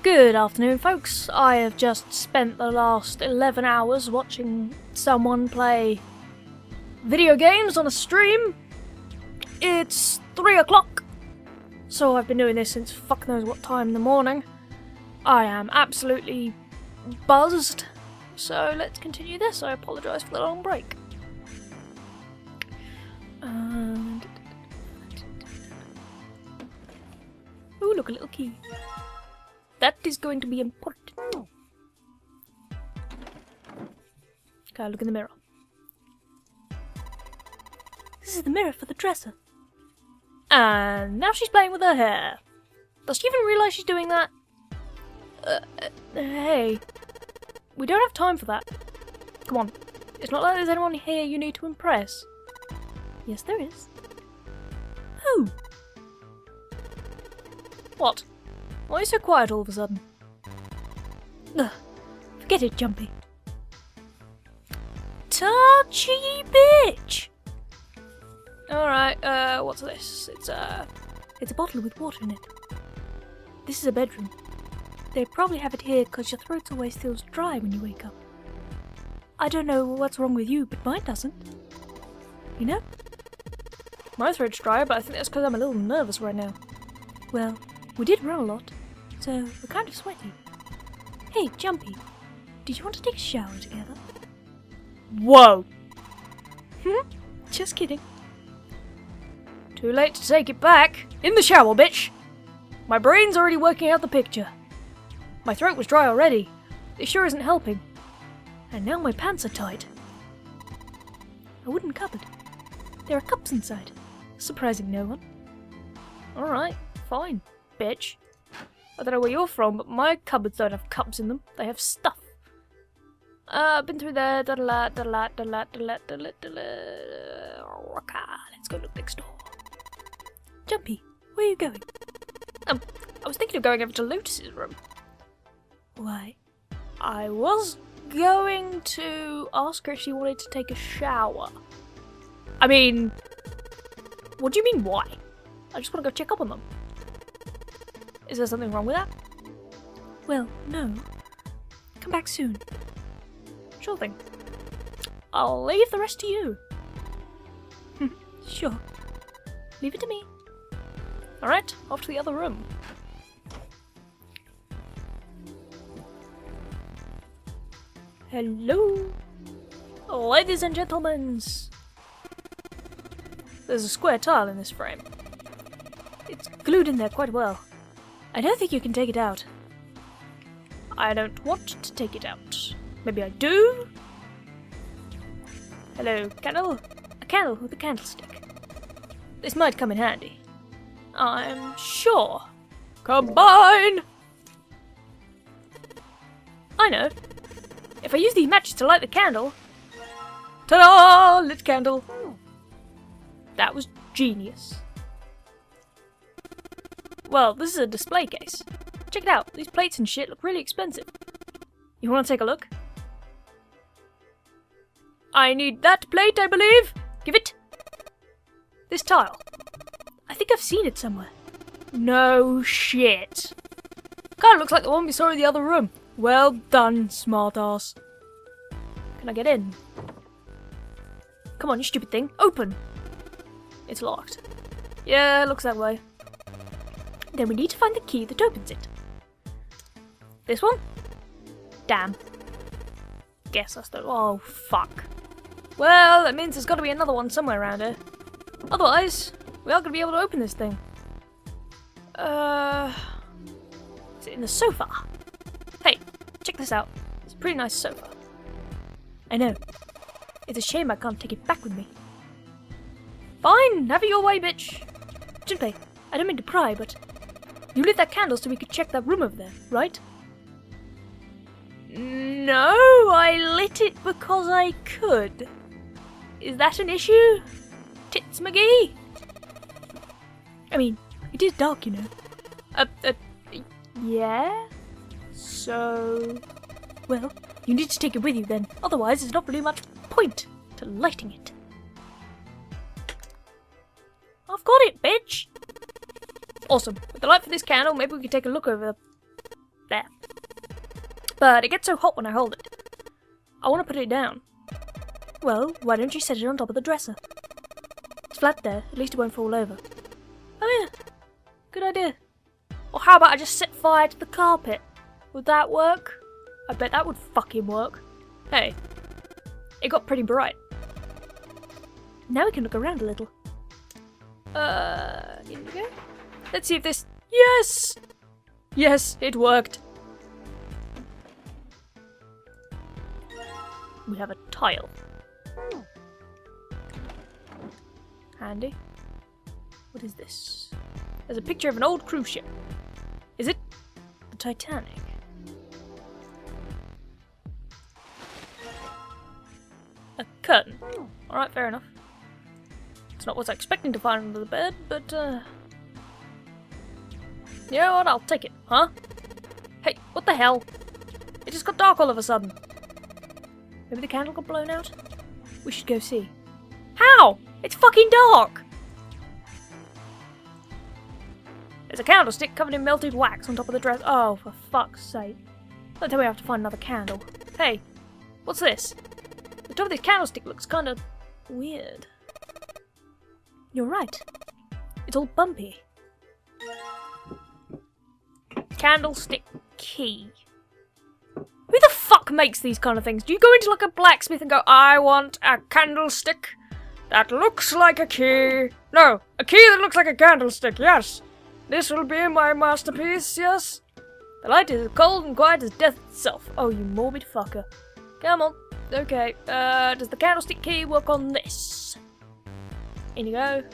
Good afternoon, folks. I have just spent the last 11 hours watching someone play video games on a stream. It's 3 o'clock, so I've been doing this since fuck knows what time in the morning. I am absolutely buzzed, so let's continue this. I apologise for the long break. Ooh, look, a little key. That is going to be important. Okay, look in the mirror. This is the mirror for the dresser. And now she's playing with her hair. Does she even realise she's doing that? Hey. We don't have time for that. Come on. It's not like there's anyone here you need to impress. Yes, there is. Who? What? Why are you so quiet all of a sudden? Ugh, forget it, Jumpy. Touchy bitch! Alright, what's this? It's a bottle with water in it. This is a bedroom. They probably have it here because your throat always feels dry when you wake up. I don't know what's wrong with you, but mine doesn't. You know? My throat's dry, but I think that's because I'm a little nervous right now. Well, we did run a lot, so we're kind of sweaty. Hey, Jumpy, did you want to take a shower together? Whoa! Just kidding. Too late to take it back. In the shower, bitch! My brain's already working out the picture. My throat was dry already. It sure isn't helping. And now my pants are tight. A wooden cupboard. There are cups inside. Surprising no one. Alright, fine, bitch. I don't know where you're from, but my cupboards don't have cups in them. They have stuff. Been through there. Let's go look next door. Jumpy, where are you going? I was thinking of going over to Lotus's room. Why? I was going to ask her if she wanted to take a shower. I mean, what do you mean why? I just want to go check up on them. Is there something wrong with that? Well, no. Come back soon. Sure thing. I'll leave the rest to you. Sure. Leave it to me. Alright, off to the other room. Hello, ladies and gentlemen. There's a square tile in this frame. It's glued in there quite well. I don't think you can take it out. I don't want to take it out. Maybe I do? Hello, candle? A candle with a candlestick. This might come in handy. I'm sure. Combine! I know. If I use these matches to light the candle... Ta-da! Lit candle. That was genius. Well, this is a display case. Check it out. These plates and shit look really expensive. You want to take a look? I need that plate, I believe. Give it. This tile. I think I've seen it somewhere. No shit. Kind of looks like the one we saw in the other room. Well done, smartass. Can I get in? Come on, you stupid thing. Open. It's locked. Yeah, looks that way. Then we need to find the key that opens it. This one? Damn. Guess that's the... Oh, fuck. Well, that means there's got to be another one somewhere around here. Otherwise, we aren't going to be able to open this thing. Is it in the sofa? Hey, check this out. It's a pretty nice sofa. I know. It's a shame I can't take it back with me. Fine, have it your way, bitch. Junpei, I don't mean to pry, but you lit that candle so we could check that room over there, right? No, I lit it because I could. Is that an issue? Tits McGee? I mean, it is dark, you know. Yeah? So... Well, you need to take it with you then. Otherwise, there's not really much point to lighting it. I've got it, bitch! Awesome. With the light for this candle, maybe we can take a look over There. But it gets so hot when I hold it. I want to put it down. Well, why don't you set it on top of the dresser? It's flat there, at least it won't fall over. Oh yeah, good idea. Or how about I just set fire to the carpet? Would that work? I bet that would fucking work. Hey, it got pretty bright. Now we can look around a little. Here we go. Let's see if this... Yes! Yes, it worked. We have a tile. Handy. What is this? There's a picture of an old cruise ship. Is it the Titanic? A curtain. Alright, fair enough. It's not what I was expecting to find under the bed, but you know what? I'll take it, huh? Hey, what the hell? It just got dark all of a sudden. Maybe the candle got blown out? We should go see. How? It's fucking dark! There's a candlestick covered in melted wax on top of the dress. Oh, for fuck's sake. Don't tell me I have to find another candle. Hey, what's this? The top of this candlestick looks kind of weird. You're right. It's all bumpy. Candlestick key. Who the fuck makes these kind of things? Do you go into like a blacksmith and go, I want a candlestick that looks like a key? No, a key that looks like a candlestick, yes. This will be my masterpiece, yes. The light is cold and quiet as death itself. Oh, you morbid fucker. Come on. Okay, does the candlestick key work on this? In you go.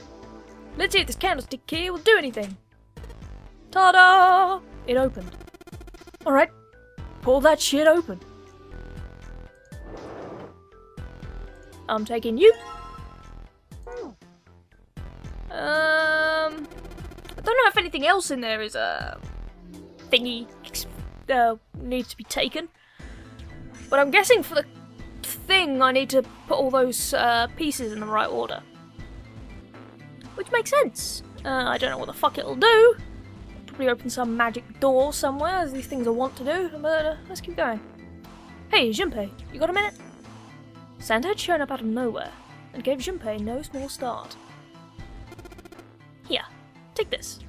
Let's see if this candlestick key will do anything. Ta-da! It opened. Alright, pull that shit open. I'm taking you. I don't know if anything else in there is a thingy needs to be taken. But I'm guessing for the thing I need to put all those pieces in the right order. Which makes sense. I don't know what the fuck it'll do. Probably open some magic door somewhere, as these things are wont to do, but let's keep going. Hey, Junpei, you got a minute? Santa had shown up out of nowhere, and gave Junpei no small start. Here, take this.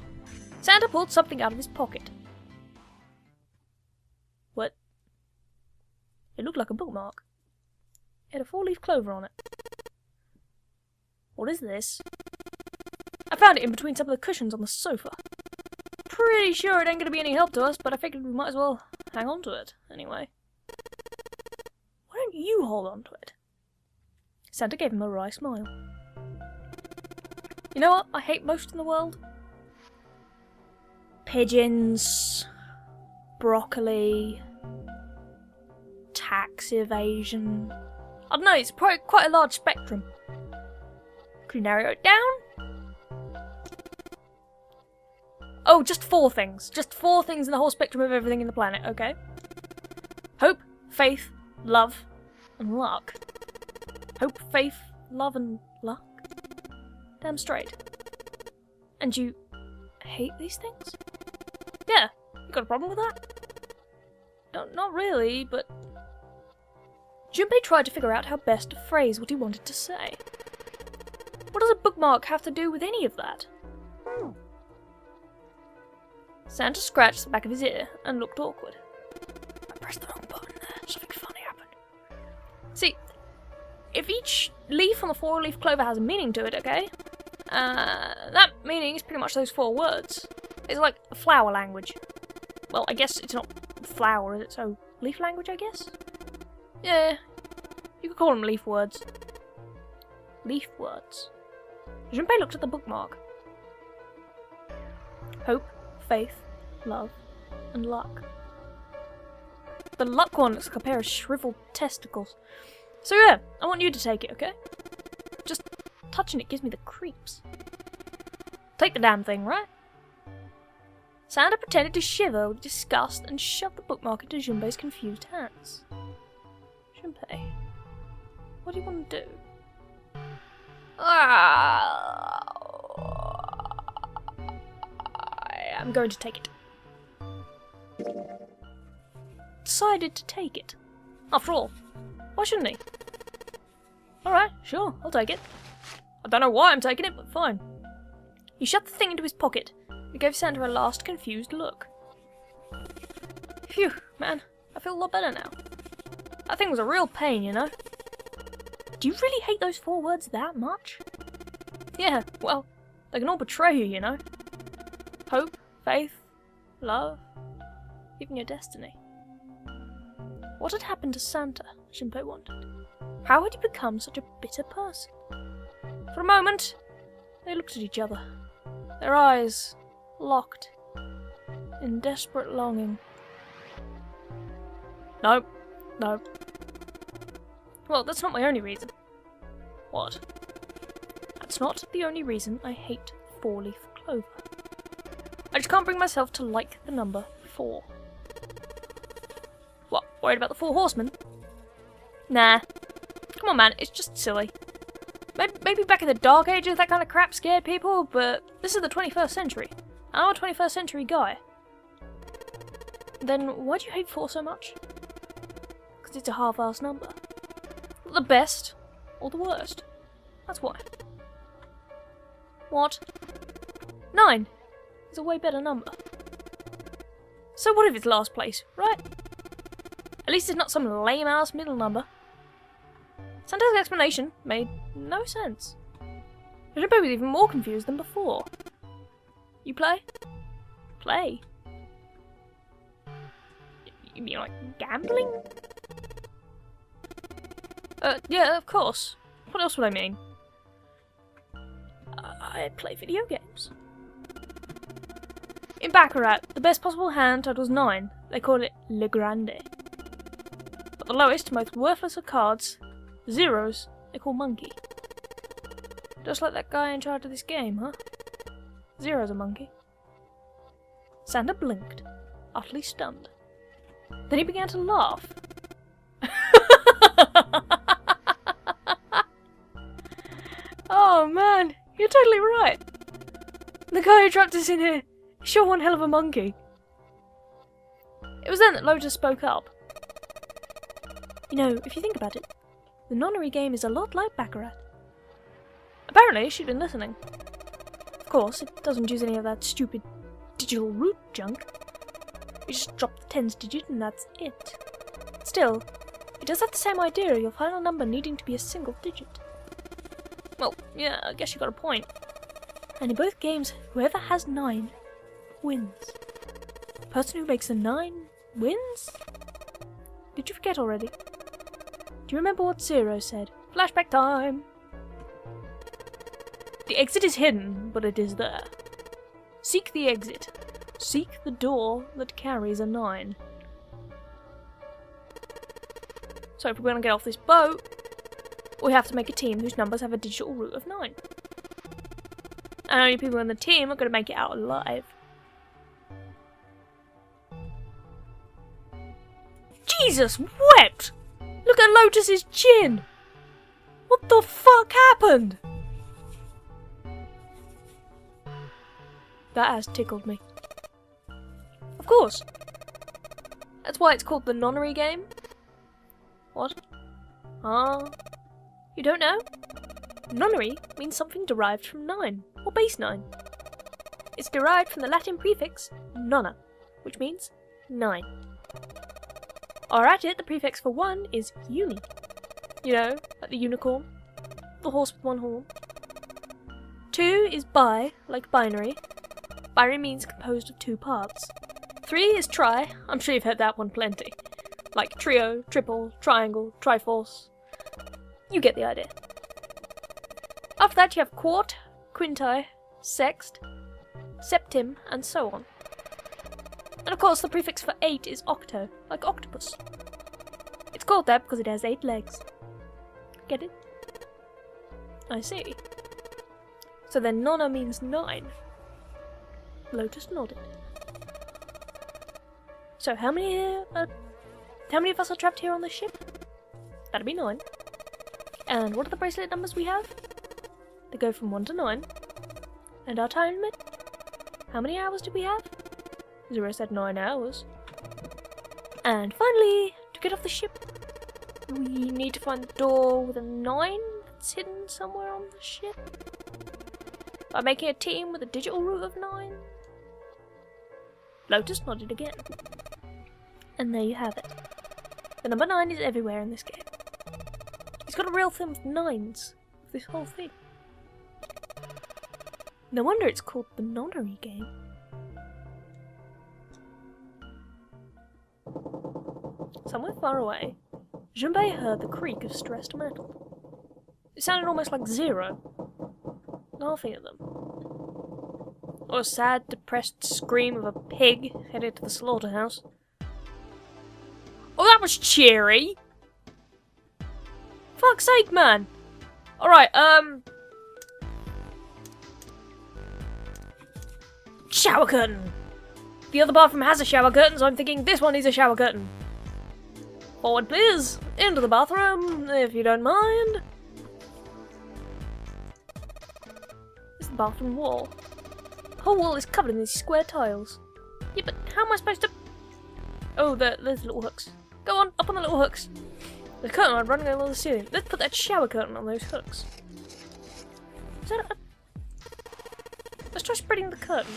Santa pulled something out of his pocket. What? It looked like a bookmark. It had a 4-leaf clover on it. What is this? I found it in between some of the cushions on the sofa. Pretty sure it ain't gonna be any help to us, but I figured we might as well hang on to it, anyway. Why don't you hold on to it? Santa gave him a wry smile. You know what I hate most in the world? Pigeons, broccoli, tax evasion. I don't know, it's probably quite a large spectrum. Could you narrow it down? Oh, just 4 things. Just 4 things in the whole spectrum of everything in the planet, okay? Hope, faith, love, and luck. Hope, faith, love, and luck? Damn straight. And you hate these things? Yeah, you got a problem with that? No, not really, but... Junpei tried to figure out how best to phrase what he wanted to say. What does a bookmark have to do with any of that? Santa scratched the back of his ear and looked awkward. I pressed the wrong button there. Something funny happened. See, if each leaf on the 4-leaf clover has a meaning to it, okay? That meaning is pretty much those 4 words. It's like a flower language. Well, I guess it's not flower, is it? So, leaf language, I guess? Yeah, you could call them leaf words. Leaf words. Junpei looked at the bookmark. Hope, faith, love, and luck. The luck one looks like a pair of shriveled testicles. So yeah, I want you to take it, okay? Just touching it gives me the creeps. Take the damn thing, right? Santa pretended to shiver with disgust and shoved the bookmark into Junpei's confused hands. Junpei, what do you want to do? I'm going to take it. decided to take it. After all, why shouldn't he? Alright, sure, I'll take it. I don't know why I'm taking it, but fine. He shoved the thing into his pocket and gave Santa a last confused look. Phew, man, I feel a lot better now. That thing was a real pain, you know? Do you really hate those 4 words that much? Yeah, well, they can all betray you, you know? Hope, faith, love, even your destiny. What had happened to Santa, Shinpei wondered. How had he become such a bitter person? For a moment, they looked at each other, their eyes locked in desperate longing. No. Well, that's not my only reason. What? That's not the only reason I hate 4-leaf clover. I just can't bring myself to like the number 4. What, worried about the 4 horsemen? Nah. Come on, man, it's just silly. Maybe back in the Dark Ages that kind of crap scared people, but this is the 21st century. I'm a 21st century guy. Then why do you hate 4 so much? Because it's a half-assed number. The best, or the worst. That's why. What? 9 is a way better number. So what if it's last place, right? At least it's not some lame-ass middle number. Santa's explanation made no sense. Shinpei was even more confused than before. You play? Play? You mean like gambling? Yeah, of course. What else would I mean? I play video games. In Baccarat, the best possible hand title's 9. They call it Le Grande. But the lowest, most worthless of cards, zeros, they call Monkey. Just like that guy in charge of this game, huh? Zero's a monkey. Santa blinked, utterly stunned. Then he began to laugh. Oh man, you're totally right. The guy who trapped us in here is sure one hell of a monkey. It was then that Lotus spoke up. You know, if you think about it, the nonnery game is a lot like Baccarat. Apparently, she'd been listening. Of course, it doesn't use any of that stupid digital root junk. You just drop the tens digit and that's it. Still, it does have the same idea of your final number needing to be a single digit. Well, yeah, I guess you got a point. And in both games, whoever has 9 wins. The person who makes a 9 wins? Did you forget already? Do you remember what Zero said? Flashback time! The exit is hidden, but it is there. Seek the exit. Seek the door that carries a 9. So if we're going to get off this boat, we have to make a team whose numbers have a digital root of 9. And only people in the team are going to make it out alive. Jesus wept! Look at Lotus's chin! What the fuck happened? That has tickled me. Of course. That's why it's called the nonnery game. What? You don't know? Nonnery means something derived from 9, or base 9. It's derived from the Latin prefix nonna, which means 9. Or at it, the prefix for 1 is uni. You know, like the unicorn, the horse with 1 horn. 2 is bi, like binary. Binary means composed of 2 parts. 3 is tri, I'm sure you've heard that one plenty. Like trio, triple, triangle, triforce. You get the idea. After that you have quart, quinti, sext, septim, and so on. And of course the prefix for 8 is octo, like octopus. It's called that because it has 8 legs. Get it? I see. So then nonna means 9. Lotus nodded. So how many of us are trapped here on this ship? That'd be 9. And what are the bracelet numbers we have? They go from 1 to 9. And our time limit? How many hours do we have? Zero said 9 hours. And finally, to get off the ship, we need to find the door with a 9 that's hidden somewhere on the ship. By making a team with a digital root of 9. Lotus nodded again. And there you have it. The number 9 is everywhere in this game. He's got a real thing with 9s. This whole thing. No wonder it's called the nonnery game. Somewhere far away, Junpei heard the creak of stressed metal. It sounded almost like Zero, laughing at them. Or a sad, depressed scream of a pig headed to the slaughterhouse. Oh, that was cheery! Fuck's sake, man! Alright, shower curtain! The other bathroom has a shower curtain, so I'm thinking this one needs a shower curtain. Forward, please! Into the bathroom, if you don't mind. This is the bathroom wall. The whole wall is covered in these square tiles. Yeah, but how am I supposed to... Oh, there's little hooks. Go on, up on the little hooks. There's a curtain rod running along the ceiling. Let's put that shower curtain on those hooks. Is that a... Let's try spreading the curtain.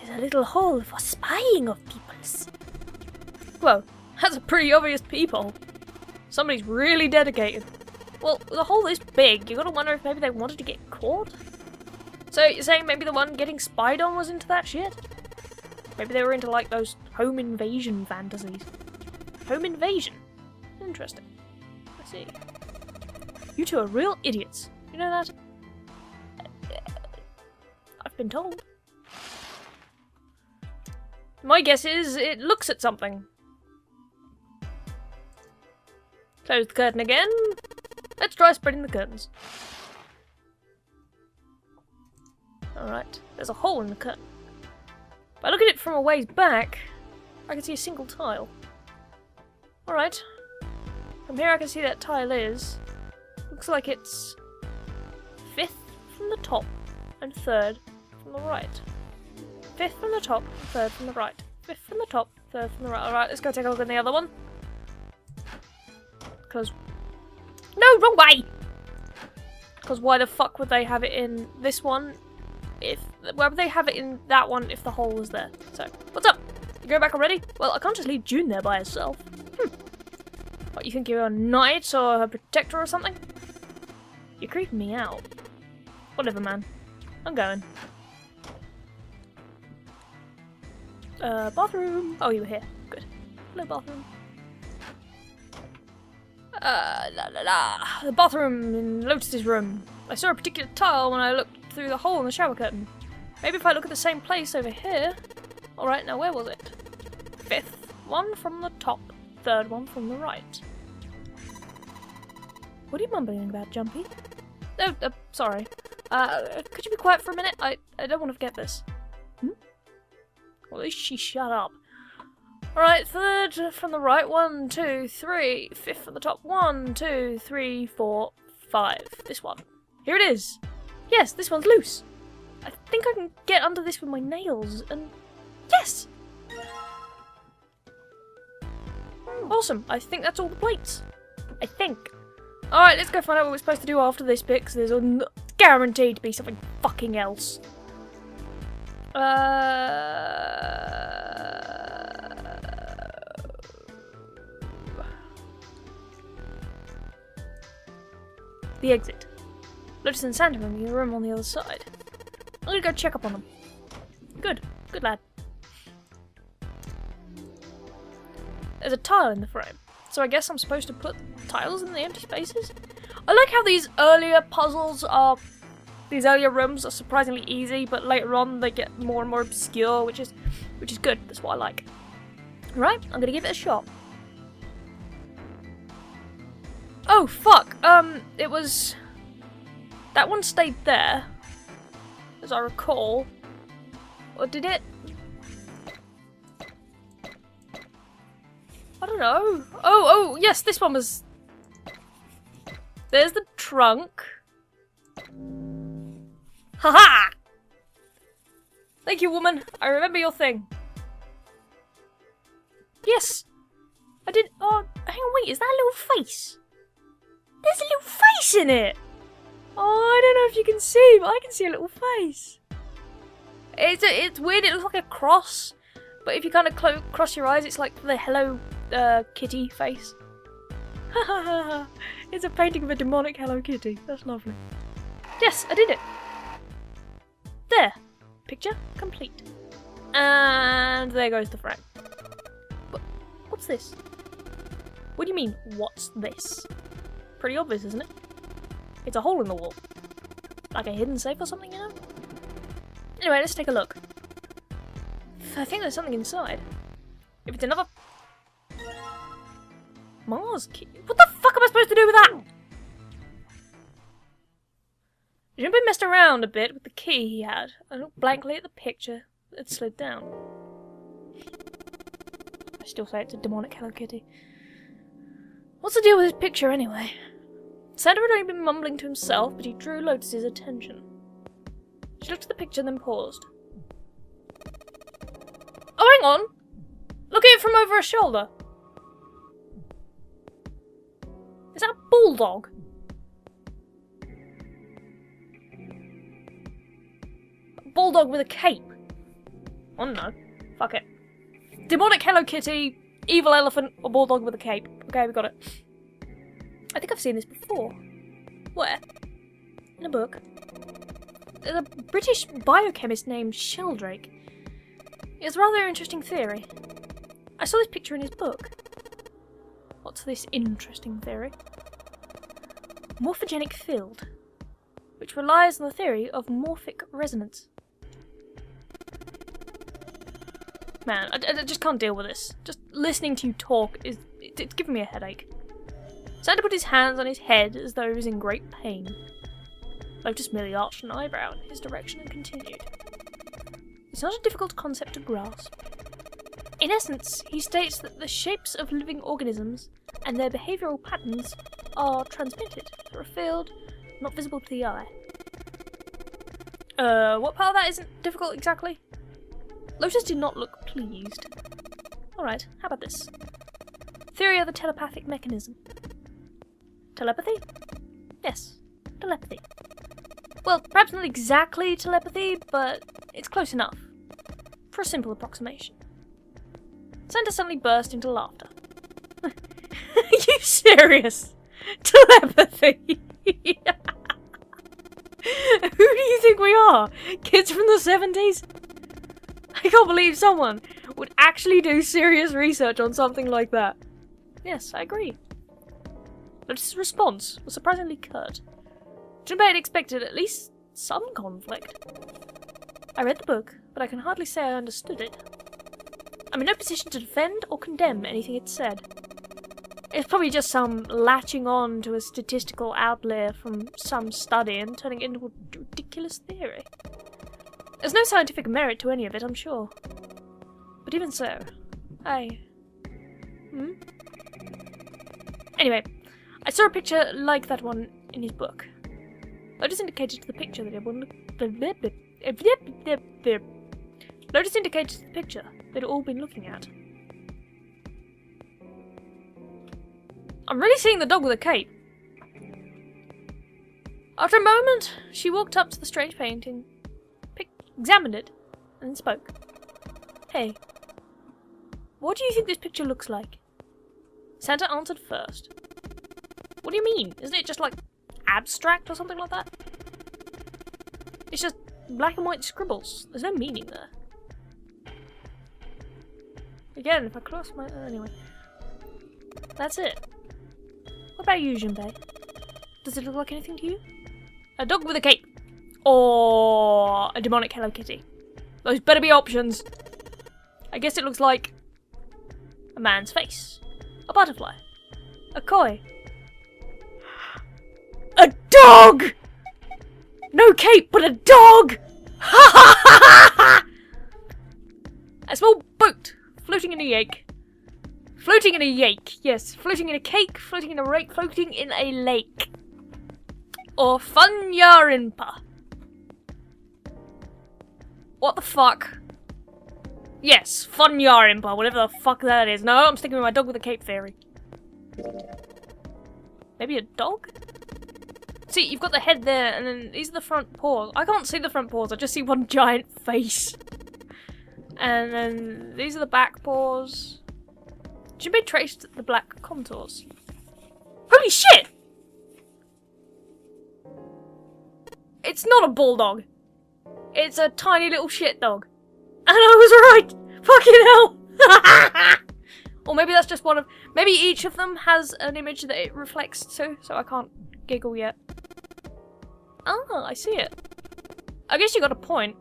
There's a little hole for spying of peoples. Whoa, that's a pretty obvious peephole. Somebody's really dedicated. Well, the hole is big. You gotta wonder if maybe they wanted to get caught? So you're saying maybe the one getting spied on was into that shit? Maybe they were into like those home invasion fantasies. Home invasion? Interesting. I see. You two are real idiots. You know that? I've been told. My guess is it looks at something. Close the curtain again. Let's try spreading the curtains. Alright, there's a hole in the curtain. If I look at it from a ways back, I can see a single tile. Alright. From here I can see that tile is... Looks like it's... 5th from the top and 3rd from the right. 5th from the top, 3rd from the right. 5th from the top, 3rd from the right. Alright, let's go take a look at the other one. Because... No, wrong way! Because why the fuck would they have it in this one if... Why would they have it in that one if the hole was there? So, what's up? You going back already? Well, I can't just leave June there by herself. What, you think you're a knight or a protector or something? You're creeping me out. Whatever, man. I'm going. Bathroom! Oh, you were here. Good. Hello, bathroom. The bathroom in Lotus's room. I saw a particular tile when I looked through the hole in the shower curtain. Maybe if I look at the same place over here. Alright, now where was it? 5th one from the top, 3rd one from the right. What are you mumbling about, Jumpy? Oh, sorry. Could you be quiet for a minute? I don't want to forget this. Well, at least she shut up. Alright, 3rd from the right, 1, 2, 3. 5th from the top, 1, 2, 3, 4, 5. This one. Here it is. Yes, this one's loose. I think I can get under this with my nails, and... Yes! Awesome, I think that's all the plates. I think. Alright, let's go find out what we're supposed to do after this bit, because there's guaranteed to be something fucking else. The exit. Lotus and Santa are in the room on the other side. I'm gonna go check up on them. Good. Good lad. There's a tile in the frame, so I guess I'm supposed to put tiles in the empty spaces? I like how these earlier puzzles are... These earlier rooms are surprisingly easy, but later on they get more and more obscure, which is good. That's what I like. Right, I'm gonna give it a shot. Oh, fuck. It was... That one stayed there, as I recall. Or did it? I don't know. Oh, yes, this one was... There's the trunk. Haha! Thank you, woman. I remember your thing. Yes. I did. Oh, hang on, wait. Is that a little face? There's a little face in it. Oh, I don't know if you can see, but I can see a little face. It's weird. It looks like a cross, but if you kind of cross your eyes, it's like the Hello Kitty face. It's a painting of a demonic Hello Kitty. That's lovely. Yes, I did it. There. Picture complete. And there goes the frame. But what's this? What do you mean, what's this? Pretty obvious, isn't it? It's a hole in the wall. Like a hidden safe or something, you know? Anyway, let's take a look. I think there's something inside. If it's another... Mars key? What the fuck am I supposed to do with that? Junpei messed around a bit with the key he had. I looked blankly at the picture. It slid down. I still say it's a demonic Hello Kitty. What's the deal with this picture anyway? Santa had only been mumbling to himself, but he drew Lotus's attention. She looked at the picture and then paused. Oh, hang on! Look at it from over her shoulder. Is that a bulldog? A bulldog with a cape? I don't know. Fuck it. Demonic Hello Kitty, evil elephant, or bulldog with a cape. Okay, we got it. I think I've seen this before. Where? In a book. There's a British biochemist named Sheldrake. He has a rather interesting theory. I saw this picture in his book. What's this interesting theory? Morphogenic field, which relies on the theory of morphic resonance. Man, I just can't deal with this. Just listening to you talk it's giving me a headache. Santa put his hands on his head as though he was in great pain. Lotus merely arched an eyebrow in his direction and continued. It's not a difficult concept to grasp. In essence, he states that the shapes of living organisms and their behavioural patterns are transmitted through a field not visible to the eye. What part of that isn't difficult exactly? Lotus did not look pleased. Alright, how about this? Theory of the telepathic mechanism. Telepathy? Yes, telepathy. Well, perhaps not exactly telepathy, but it's close enough. For a simple approximation. Santa suddenly burst into laughter. Are you serious? Telepathy? Who do you think we are? Kids from the 70s? I can't believe someone would actually do serious research on something like that. Yes, I agree. Lotus's response was surprisingly curt. Junpei had expected at least some conflict. I read the book, but I can hardly say I understood it. I'm in no position to defend or condemn anything it said. It's probably just some latching on to a statistical outlier from some study and turning it into a ridiculous theory. There's no scientific merit to any of it, I'm sure. But even so, Anyway, I saw a picture like that one in his book. Lotus indicated to the picture that they'd all been looking at. I'm really seeing the dog with a cape. After a moment, she walked up to the strange painting, examined it, and then spoke. Hey, what do you think this picture looks like? Santa answered first. What do you mean? Isn't it just like abstract or something like that? It's just black and white scribbles. There's no meaning there. Again, if I cross my... anyway. That's it. What about you, Junpei? Does it look like anything to you? A dog with a cape. Or a demonic Hello Kitty. Those better be options. I guess it looks like a man's face. A butterfly. A koi. A dog! No cape, but a dog! Ha ha ha ha! A small boat floating in a lake. Floating in a lake, yes. Floating in a cake, floating in a rake, floating in a lake. Or Funyarinpa. What the fuck? Yes, fun Yarimba, whatever the fuck that is. No, I'm sticking with my dog with a cape theory. Maybe a dog? See, you've got the head there, and then these are the front paws. I can't see the front paws, I just see one giant face. And then these are the back paws. Should be traced the black contours. Holy shit! It's not a bulldog. It's a tiny little shit dog. And I was right! Fucking hell! Or maybe that's just one of... Maybe each of them has an image that it reflects to, so I can't giggle yet. Ah, I see it. I guess you got a point.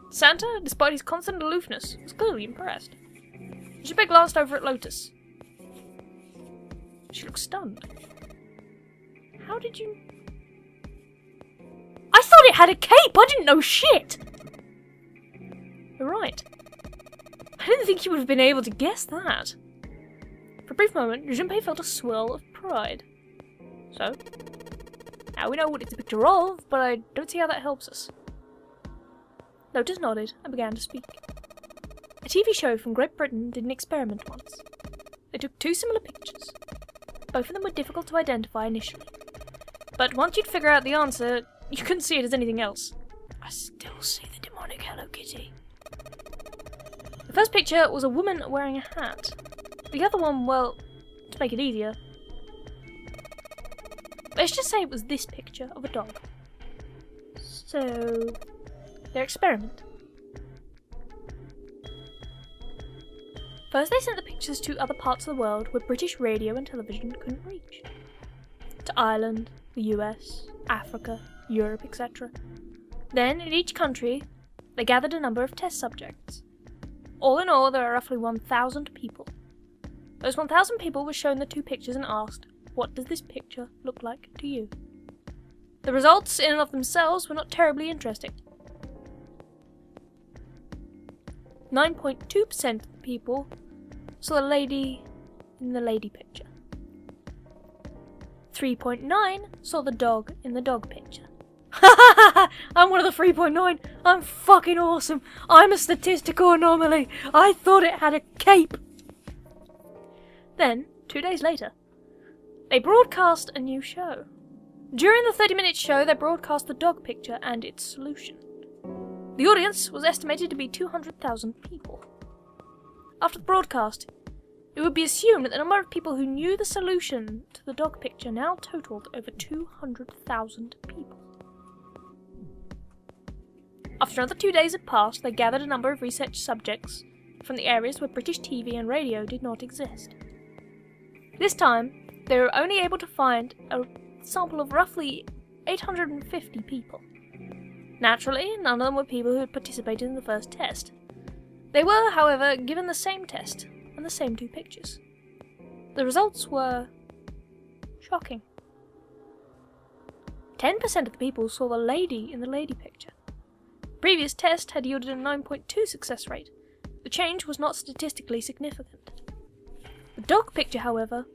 Santa, despite his constant aloofness, was clearly impressed. Junpei glanced over at Lotus. She looked stunned. How did you... I thought it had a cape! I didn't know shit! You're right. I didn't think you would have been able to guess that. For a brief moment, Junpei felt a swirl of pride. So, now we know what it's a picture of, but I don't see how that helps us. Lotus nodded and began to speak. A TV show from Great Britain did an experiment once. They took two similar pictures. Both of them were difficult to identify initially. But once you'd figure out the answer, you couldn't see it as anything else. I still see the demonic Hello Kitty. The first picture was a woman wearing a hat. The other one, well, to make it easier, let's just say it was this picture of a dog. So, their experiment. First they sent the pictures to other parts of the world where British radio and television couldn't reach. To Ireland, the US, Africa, Europe, etc. Then, in each country, they gathered a number of test subjects. All in all, there are roughly 1,000 people. Those 1,000 people were shown the two pictures and asked, what does this picture look like to you? The results in and of themselves were not terribly interesting. 9.2% of the people saw the lady in the lady picture. 3.9% saw the dog in the dog picture. I'm one of the 3.9. I'm fucking awesome. I'm a statistical anomaly. I thought it had a cape. Then, 2 days later, they broadcast a new show. During the 30-minute show, they broadcast the dog picture and its solution. The audience was estimated to be 200,000 people. After the broadcast, it would be assumed that the number of people who knew the solution to the dog picture now totaled over 200,000 people. After another 2 days had passed, they gathered a number of research subjects from the areas where British TV and radio did not exist. This time, they were only able to find a sample of roughly 850 people. Naturally, none of them were people who had participated in the first test. They were, however, given the same test and the same two pictures. The results were shocking. 10% of the people saw the lady in the lady picture. The previous test had yielded a 9.2 success rate. The change was not statistically significant. The dog picture, however,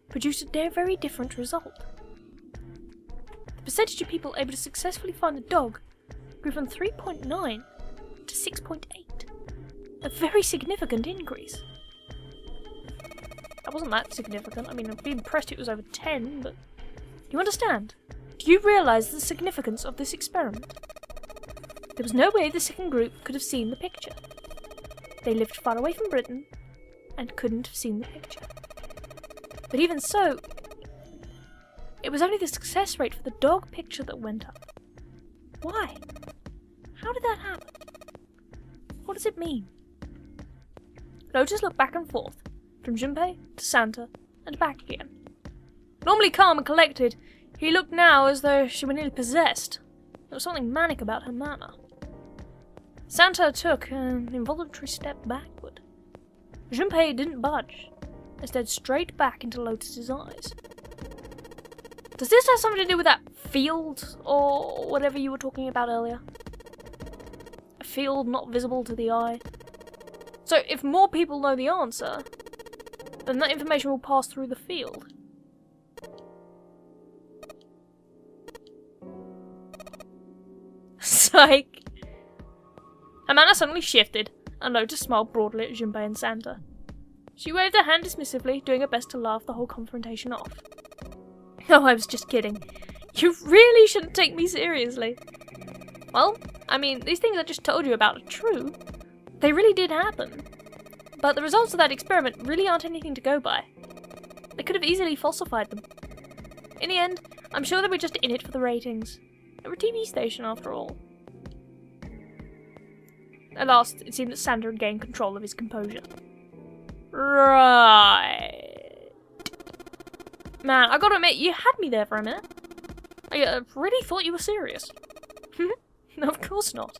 produced a very different result. The percentage of people able to successfully find the dog grew from 3.9 to 6.8. A very significant increase. That wasn't that significant. I mean, I'd be impressed if it was over 10, but... You understand? Do you realise the significance of this experiment? There was no way the second group could have seen the picture. They lived far away from Britain and couldn't have seen the picture. But even so, it was only the success rate for the dog picture that went up. Why? How did that happen? What does it mean? Lotus looked back and forth, from Junpei to Santa and back again. Normally calm and collected, he looked now as though she were nearly possessed. There was something manic about her manner. Santa took an involuntary step backward. Junpei didn't budge, and stared straight back into Lotus's eyes. Does this have something to do with that field, or whatever you were talking about earlier? A field not visible to the eye? So if more people know the answer, then that information will pass through the field. Psych. Her manner suddenly shifted, and Lotus smiled broadly at Junpei and Santa. She waved her hand dismissively, doing her best to laugh the whole confrontation off. Oh, I was just kidding. You really shouldn't take me seriously. Well, I mean, these things I just told you about are true. They really did happen. But the results of that experiment really aren't anything to go by. They could have easily falsified them. In the end, I'm sure they were just in it for the ratings. They were a TV station, after all. At last, it seemed that Santa had gained control of his composure. Right. Man, I gotta admit, you had me there for a minute. I really thought you were serious. No, of course not.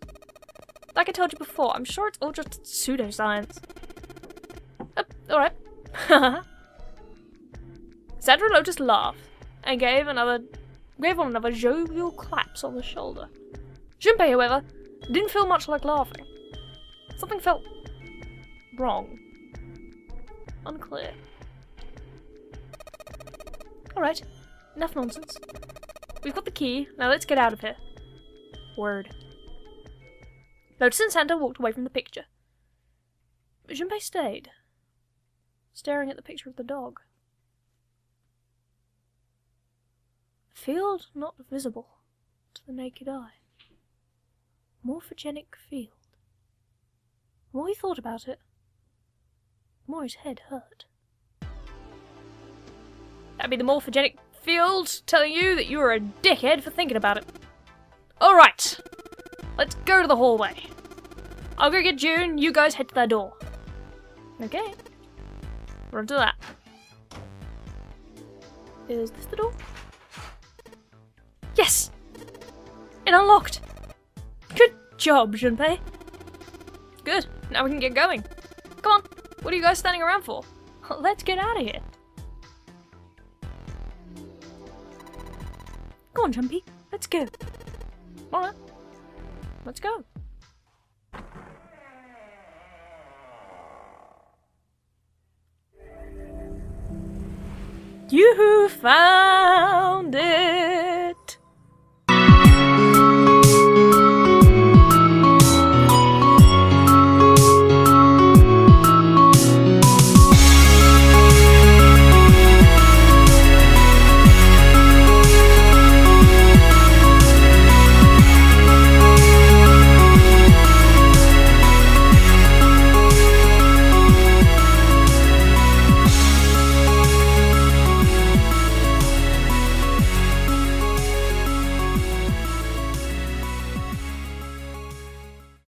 Like I told you before, I'm sure it's all just pseudoscience. Alright. Santa and Lotus laughed, and gave one another jovial claps on the shoulder. Junpei, however, didn't feel much like laughing. Something felt wrong. Unclear. Alright, enough nonsense. We've got the key, now let's get out of here. Word. Lotus and Santa walked away from the picture. But Junpei stayed, staring at the picture of the dog. A field not visible to the naked eye. Morphogenic field. The more he thought about it, the more his head hurt. That'd be the morphogenic field telling you that you were a dickhead for thinking about it. Alright, let's go to the hallway. I'll go get June, you guys head to that door. Okay, run to that. Is this the door? Yes! It unlocked! Good job, Junpei. Good, now we can get going. Come on, what are you guys standing around for? Let's get out of here. Go on, Junpei, let's go. Alright, let's go. You found it!